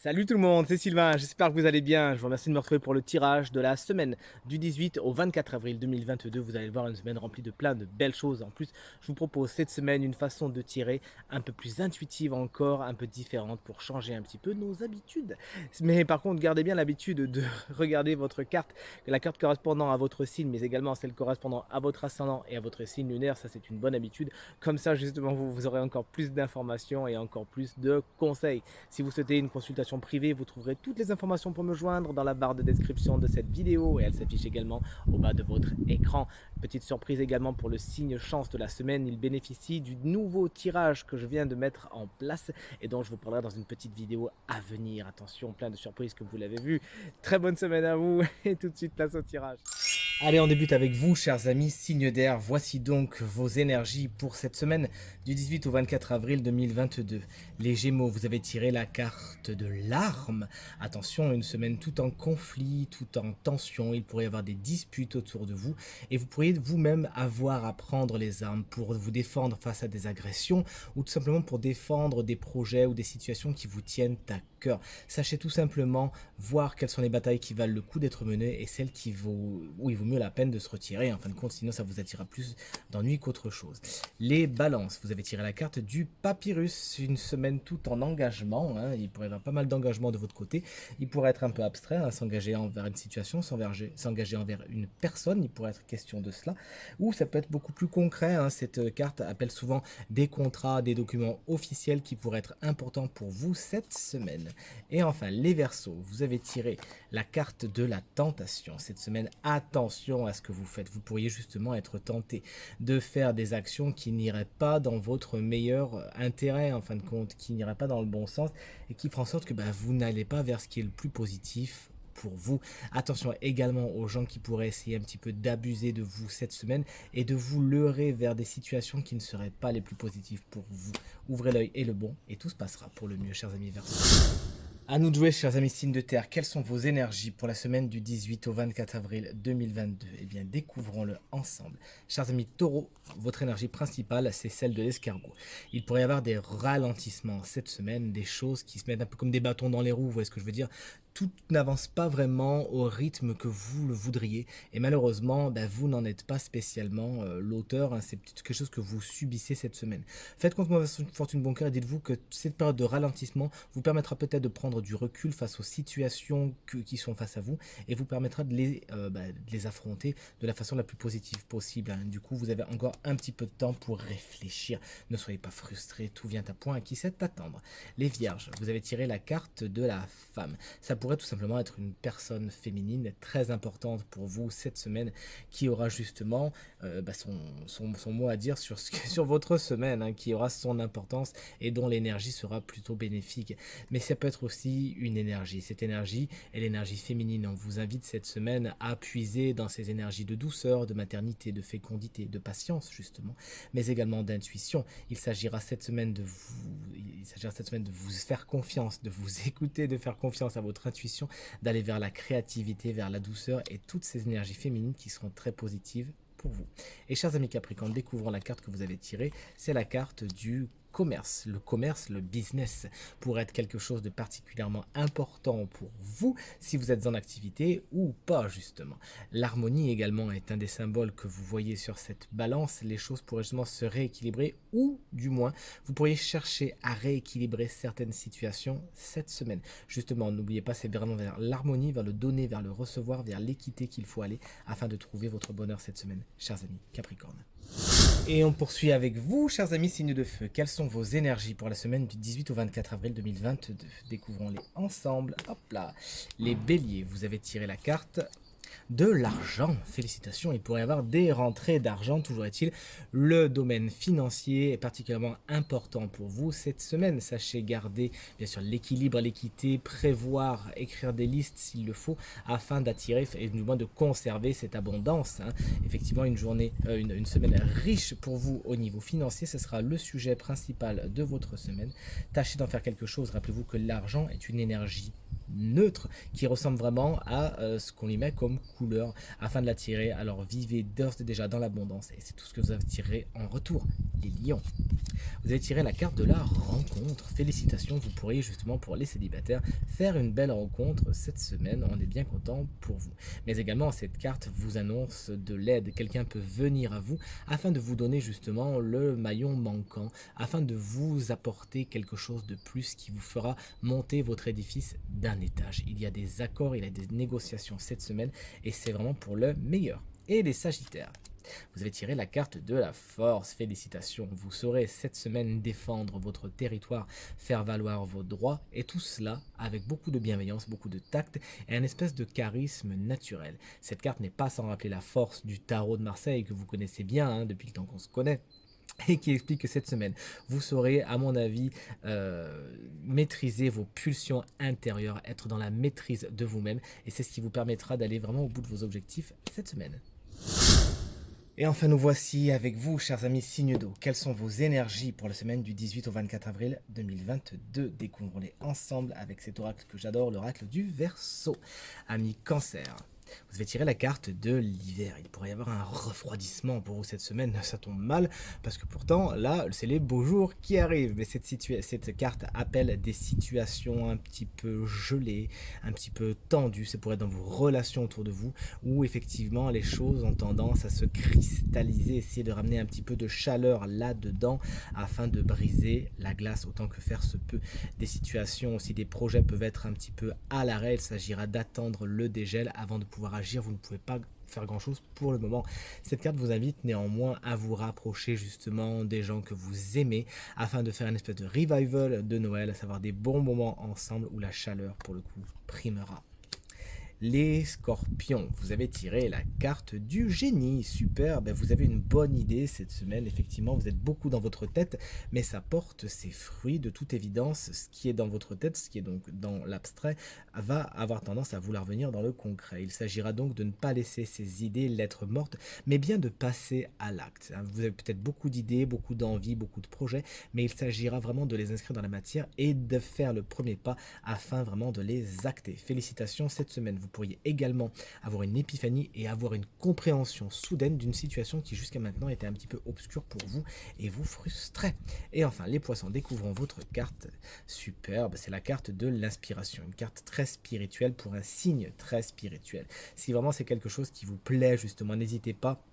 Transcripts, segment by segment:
Salut tout le monde, c'est Sylvain, j'espère que vous allez bien. Je vous remercie de me retrouver pour le tirage de la semaine du 18 au 24 avril 2022. Vous allez le voir, une semaine remplie de plein de belles choses. En plus, je vous propose cette semaine une façon de tirer un peu plus intuitive encore, un peu différente pour changer un petit peu nos habitudes. Mais par contre, gardez bien l'habitude de regarder votre carte, la carte correspondant à votre signe, mais également celle correspondant à votre ascendant et à votre signe lunaire. Ça, c'est une bonne habitude. Comme ça, justement, vous aurez encore plus d'informations et encore plus de conseils. Si vous souhaitez une consultation privée, vous trouverez toutes les informations pour me joindre dans la barre de description de cette vidéo et elle s'affiche également au bas de votre écran. Petite surprise également pour le signe chance de la semaine, il bénéficie du nouveau tirage que je viens de mettre en place et dont je vous parlerai dans une petite vidéo à venir. Attention, plein de surprises comme vous l'avez vu. Très bonne semaine à vous et tout de suite place au tirage. Allez, on débute avec vous, chers amis, signe d'air. Voici donc vos énergies pour cette semaine du 18 au 24 avril 2022. Les Gémeaux, vous avez tiré la carte de l'arme. Attention, une semaine tout en conflit, tout en tension. Il pourrait y avoir des disputes autour de vous et vous pourriez vous-même avoir à prendre les armes pour vous défendre face à des agressions ou tout simplement pour défendre des projets ou des situations qui vous tiennent à cœur. Sachez tout simplement voir quelles sont les batailles qui valent le coup d'être menées et celles où il vaut mieux la peine de se retirer. En fin de compte, sinon ça vous attirera plus d'ennuis qu'autre chose. Les balances, vous avez tiré la carte du papyrus, une semaine tout en engagement. Il pourrait y avoir pas mal d'engagement de votre côté. Il pourrait être un peu abstrait, s'engager envers une situation, s'engager envers une personne. Il pourrait être question de cela. Ou ça peut être beaucoup plus concret. Cette carte appelle souvent des contrats, des documents officiels qui pourraient être importants pour vous cette semaine. Et enfin, les Verseaux, vous avez tiré la carte de la tentation. Cette semaine, attention à ce que vous faites. Vous pourriez justement être tenté de faire des actions qui n'iraient pas dans votre meilleur intérêt, en fin de compte, qui n'iraient pas dans le bon sens et qui feront en sorte que vous n'allez pas vers ce qui est le plus positif pour vous. Attention également aux gens qui pourraient essayer un petit peu d'abuser de vous cette semaine et de vous leurrer vers des situations qui ne seraient pas les plus positives pour vous. Ouvrez l'œil et le bon et tout se passera pour le mieux, chers amis Verseaux. À nous de jouer, chers amis signes de terre. Quelles sont vos énergies pour la semaine du 18 au 24 avril 2022? Eh bien, découvrons-le ensemble. Chers amis taureaux, votre énergie principale, c'est celle de l'escargot. Il pourrait y avoir des ralentissements cette semaine, des choses qui se mettent un peu comme des bâtons dans les roues, vous voyez ce que je veux dire? Tout n'avance pas vraiment au rythme que vous le voudriez. Et malheureusement, vous n'en êtes pas spécialement l'auteur. C'est quelque chose que vous subissez cette semaine. Faites contre mauvaise fortune bon cœur et dites-vous que cette période de ralentissement vous permettra peut-être de prendre du recul face aux situations qui sont face à vous et vous permettra de les affronter de la façon la plus positive possible. Du coup, vous avez encore un petit peu de temps pour réfléchir. Ne soyez pas frustrés, tout vient à point et qui sait attendre. Les vierges, vous avez tiré la carte de la femme. Ça pourrait tout simplement être une personne féminine très importante pour vous cette semaine qui aura justement son mot à dire sur votre semaine, qui aura son importance et dont l'énergie sera plutôt bénéfique. Mais ça peut être aussi une énergie. Cette énergie est l'énergie féminine. On vous invite cette semaine à puiser dans ces énergies de douceur, de maternité, de fécondité, de patience justement, mais également d'intuition. Il s'agira cette semaine de vous faire confiance, de vous écouter, de faire confiance à votre intuition, d'aller vers la créativité, vers la douceur et toutes ces énergies féminines qui seront très positives pour vous. Et chers amis Capricorne, découvrons la carte que vous avez tirée, c'est la carte du commerce. Le commerce, le business pourrait être quelque chose de particulièrement important pour vous si vous êtes en activité ou pas justement. L'harmonie également est un des symboles que vous voyez sur cette balance. Les choses pourraient justement se rééquilibrer ou du moins vous pourriez chercher à rééquilibrer certaines situations cette semaine. Justement, n'oubliez pas, c'est vraiment vers l'harmonie, vers le donner, vers le recevoir, vers l'équité qu'il faut aller afin de trouver votre bonheur cette semaine, chers amis Capricorne. Et on poursuit avec vous, chers amis signes de feu. Quelles sont vos énergies pour la semaine du 18 au 24 avril 2022? Découvrons-les ensemble. Hop là. Les béliers, vous avez tiré la carte de l'argent. Félicitations, il pourrait y avoir des rentrées d'argent, toujours est-il. Le domaine financier est particulièrement important pour vous cette semaine. Sachez garder bien sûr l'équilibre, l'équité, prévoir, écrire des listes s'il le faut, afin d'attirer et du moins de conserver cette abondance. Effectivement, une semaine riche pour vous au niveau financier, ce sera le sujet principal de votre semaine. Tâchez d'en faire quelque chose. Rappelez-vous que l'argent est une énergie neutre qui ressemble vraiment à ce qu'on lui met comme couleur afin de l'attirer. Alors vivez d'ores et déjà dans l'abondance et c'est tout ce que vous attirez en retour, les lions. Vous avez tiré la carte de la rencontre. Félicitations, vous pourriez justement pour les célibataires faire une belle rencontre cette semaine. On est bien content pour vous. Mais également, cette carte vous annonce de l'aide. Quelqu'un peut venir à vous afin de vous donner justement le maillon manquant, afin de vous apporter quelque chose de plus qui vous fera monter votre édifice d'un étage. Il y a des accords, il y a des négociations cette semaine et c'est vraiment pour le meilleur. Et les Sagittaires, vous avez tiré la carte de la force. Félicitations, vous saurez cette semaine défendre votre territoire, faire valoir vos droits et tout cela avec beaucoup de bienveillance, beaucoup de tact et un espèce de charisme naturel. Cette carte n'est pas sans rappeler la force du tarot de Marseille que vous connaissez bien depuis le temps qu'on se connaît et qui explique que cette semaine, vous saurez, à mon avis, maîtriser vos pulsions intérieures, être dans la maîtrise de vous-même et c'est ce qui vous permettra d'aller vraiment au bout de vos objectifs cette semaine. Et enfin, nous voici avec vous, chers amis signes d'eau. Quelles sont vos énergies pour la semaine du 18 au 24 avril 2022? Découvrons-les ensemble avec cet oracle que j'adore, l'oracle du Verseau. Amis Cancer, vous avez tiré la carte de l'hiver. Il pourrait y avoir un refroidissement pour vous cette semaine. Ça tombe mal parce que pourtant, là, c'est les beaux jours qui arrivent. Mais cette carte appelle des situations un petit peu gelées, un petit peu tendues. Ça pourrait être dans vos relations autour de vous où effectivement les choses ont tendance à se cristalliser. Essayez de ramener un petit peu de chaleur là-dedans afin de briser la glace autant que faire se peut. Des situations aussi, des projets peuvent être un petit peu à l'arrêt. Il s'agira d'attendre le dégel avant de pouvoir agir. Vous ne pouvez pas faire grand chose pour le moment. Cette carte vous invite néanmoins à vous rapprocher justement des gens que vous aimez afin de faire une espèce de revival de Noël, à savoir des bons moments ensemble où la chaleur pour le coup primera. Les Scorpions, vous avez tiré la carte du génie, super, vous avez une bonne idée cette semaine, effectivement vous êtes beaucoup dans votre tête, mais ça porte ses fruits de toute évidence, ce qui est dans votre tête, ce qui est donc dans l'abstrait, va avoir tendance à vouloir venir dans le concret. Il s'agira donc de ne pas laisser ces idées lettres mortes, mais bien de passer à l'acte. Vous avez peut-être beaucoup d'idées, beaucoup d'envies, beaucoup de projets, mais il s'agira vraiment de les inscrire dans la matière et de faire le premier pas afin vraiment de les acter. Félicitations cette semaine, vous pourriez également avoir une épiphanie et avoir une compréhension soudaine d'une situation qui jusqu'à maintenant était un petit peu obscure pour vous et vous frustrait. Et enfin, les poissons, découvrons votre carte superbe, c'est la carte de l'inspiration, une carte très spirituelle pour un signe très spirituel. Si vraiment c'est quelque chose qui vous plaît justement, n'hésitez pas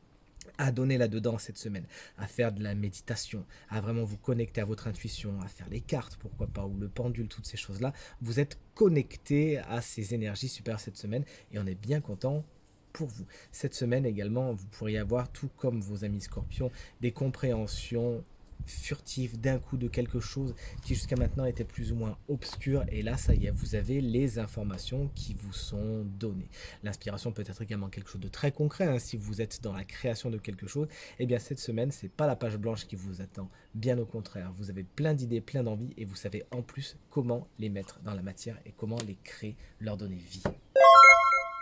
à donner là-dedans cette semaine, à faire de la méditation, à vraiment vous connecter à votre intuition, à faire les cartes, pourquoi pas, ou le pendule, toutes ces choses-là. Vous êtes connecté à ces énergies super cette semaine et on est bien content pour vous. Cette semaine également, vous pourriez avoir, tout comme vos amis Scorpions, des compréhensions furtive d'un coup de quelque chose qui jusqu'à maintenant était plus ou moins obscur et là ça y est, vous avez les informations qui vous sont données. L'inspiration peut être également quelque chose de très concret si vous êtes dans la création de quelque chose, et bien cette semaine c'est pas la page blanche qui vous attend, bien au contraire, vous avez plein d'idées, plein d'envies et vous savez en plus comment les mettre dans la matière et comment les créer, leur donner vie.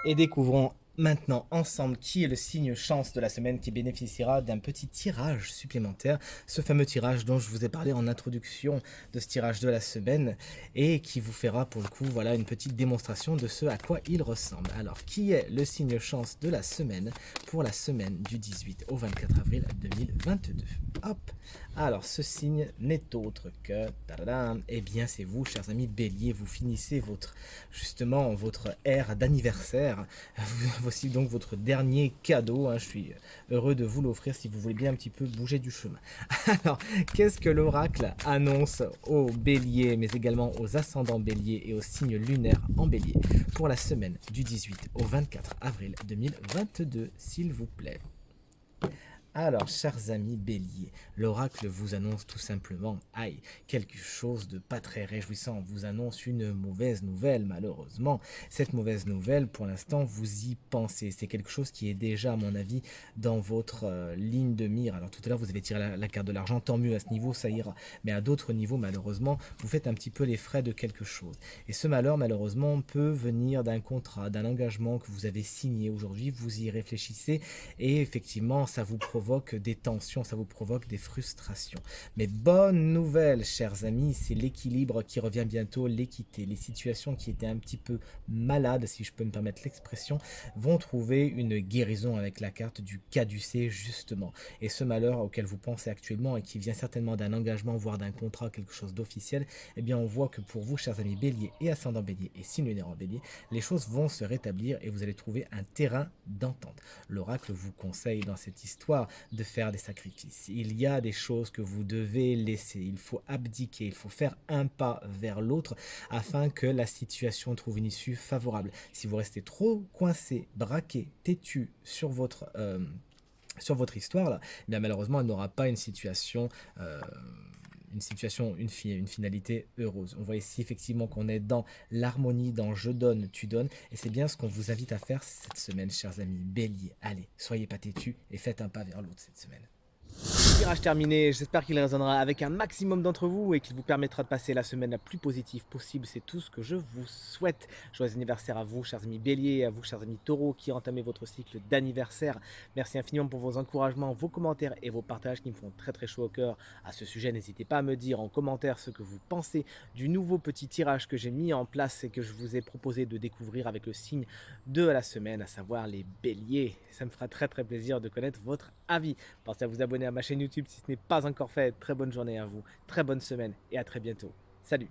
Et découvrons maintenant ensemble qui est le signe chance de la semaine qui bénéficiera d'un petit tirage supplémentaire, ce fameux tirage dont je vous ai parlé en introduction de ce tirage de la semaine et qui vous fera pour le coup voilà une petite démonstration de ce à quoi il ressemble. Alors qui est le signe chance de la semaine pour la semaine du 18 au 24 avril 2022? Hop, alors ce signe n'est autre que eh bien c'est vous chers amis Bélier, vous finissez votre ère d'anniversaire. Voici donc votre dernier cadeau, je suis heureux de vous l'offrir si vous voulez bien un petit peu bouger du chemin. Alors, qu'est-ce que l'oracle annonce aux béliers, mais également aux ascendants béliers et aux signes lunaires en bélier pour la semaine du 18 au 24 avril 2022, s'il vous plaît? Alors, chers amis béliers, l'oracle vous annonce tout simplement, quelque chose de pas très réjouissant, vous annonce une mauvaise nouvelle malheureusement. Cette mauvaise nouvelle, pour l'instant, vous y pensez. C'est quelque chose qui est déjà, à mon avis, dans votre ligne de mire. Alors tout à l'heure, vous avez tiré la carte de l'argent, tant mieux, à ce niveau, ça ira. Mais à d'autres niveaux, malheureusement, vous faites un petit peu les frais de quelque chose. Et ce malheur, malheureusement, peut venir d'un contrat, d'un engagement que vous avez signé aujourd'hui, vous y réfléchissez et effectivement, ça vous provoque provoque des tensions, ça vous provoque des frustrations. Mais bonne nouvelle, chers amis, c'est l'équilibre qui revient bientôt, l'équité. Les situations qui étaient un petit peu malades, si je peux me permettre l'expression, vont trouver une guérison avec la carte du caducée, justement. Et ce malheur auquel vous pensez actuellement et qui vient certainement d'un engagement, voire d'un contrat, quelque chose d'officiel, eh bien on voit que pour vous, chers amis Bélier et ascendant Bélier et signe lunaire en Bélier, les choses vont se rétablir et vous allez trouver un terrain d'entente. L'oracle vous conseille dans cette histoire de faire des sacrifices. Il y a des choses que vous devez laisser, il faut abdiquer, il faut faire un pas vers l'autre afin que la situation trouve une issue favorable. Si vous restez trop coincé, braqué, têtu sur votre histoire, là, eh bien malheureusement, elle n'aura pas une finalité heureuse. On voit ici effectivement qu'on est dans l'harmonie, dans je donne, tu donnes, et c'est bien ce qu'on vous invite à faire cette semaine, chers amis Bélier. Allez, soyez pas têtus et faites un pas vers l'autre cette semaine. Tirage terminé, j'espère qu'il résonnera avec un maximum d'entre vous et qu'il vous permettra de passer la semaine la plus positive possible. C'est tout ce que je vous souhaite. Joyeux anniversaire à vous, chers amis Bélier, et à vous, chers amis Taureaux, qui entamez votre cycle d'anniversaire. Merci infiniment pour vos encouragements, vos commentaires et vos partages qui me font très très chaud au cœur. À ce sujet, n'hésitez pas à me dire en commentaire ce que vous pensez du nouveau petit tirage que j'ai mis en place et que je vous ai proposé de découvrir avec le signe de la semaine, à savoir les Béliers. Ça me fera très très plaisir de connaître votre avis. Pensez à vous abonner à ma chaîne YouTube si ce n'est pas encore fait. Très bonne journée à vous, très bonne semaine et à très bientôt. Salut!